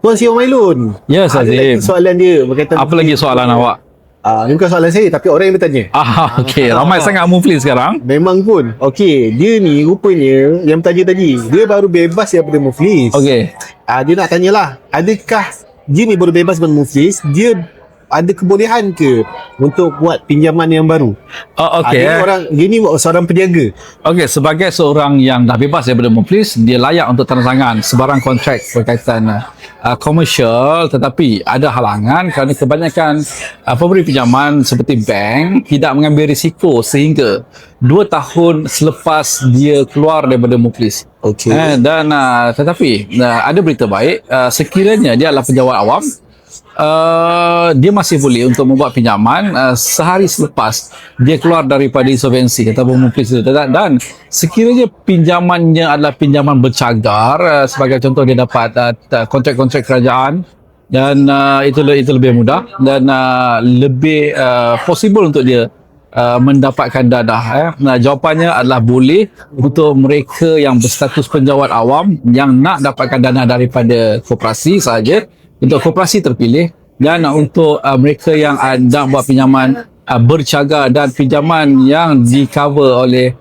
Tuan Sio Mailun. Yes, Ada Azim. lagi soalan dia berkaitan Apa lagi soalan awak? Ini bukan soalan saya tapi orang yang bertanya. Okey, ramai sangat muflis sekarang. Memang pun. Okey, dia ni rupanya yang bertanya tadi, dia baru bebas daripada muflis. Okey. Dia nak tanyalah, adakah dia ni baru bebas daripada muflis, dia ada kebolehan ke untuk buat pinjaman yang baru? Okey. Dia ni seorang penjaga. Okey, sebagai seorang yang dah bebas daripada muflis, dia layak untuk tanda tangan sebarang kontrak berkaitan komersial, tetapi ada halangan kerana kebanyakan pemberi pinjaman seperti bank tidak mengambil risiko sehingga 2 tahun selepas dia keluar daripada muflis. Okey. Dan tetapi ada berita baik, sekiranya dia adalah pejabat awam, dia masih boleh untuk membuat pinjaman sehari selepas dia keluar daripada insolvensi ataupun muflis itu. Dan sekiranya pinjamannya adalah pinjaman bercagar, sebagai contoh dia dapat kontrak-kontrak kerajaan, dan itu lebih mudah dan lebih possible untuk dia mendapatkan dadah. Jawapannya adalah boleh untuk mereka yang berstatus penjawat awam yang nak dapatkan dana daripada koperasi sahaja, untuk koperasi terpilih, dan untuk mereka yang nak buat pinjaman bercagar dan pinjaman yang di cover oleh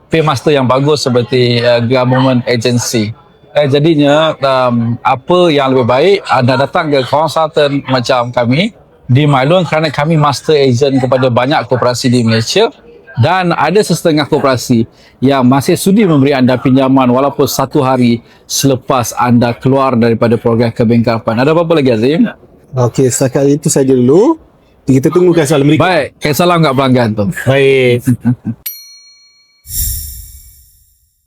paymaster yang bagus seperti government agency. Jadinya apa yang lebih baik, anda datang ke konsultan macam kami di Mailun, kerana kami master agent kepada banyak koperasi di Malaysia, dan ada setengah koperasi yang masih sudi memberi anda pinjaman walaupun 1 hari selepas anda keluar daripada program kebengkapan. Ada apa-apa lagi, Azim? Okey, setakat itu saja dulu. Kita tunggukan soalan berikut. Baik, salam kat pelanggan tu. Baik.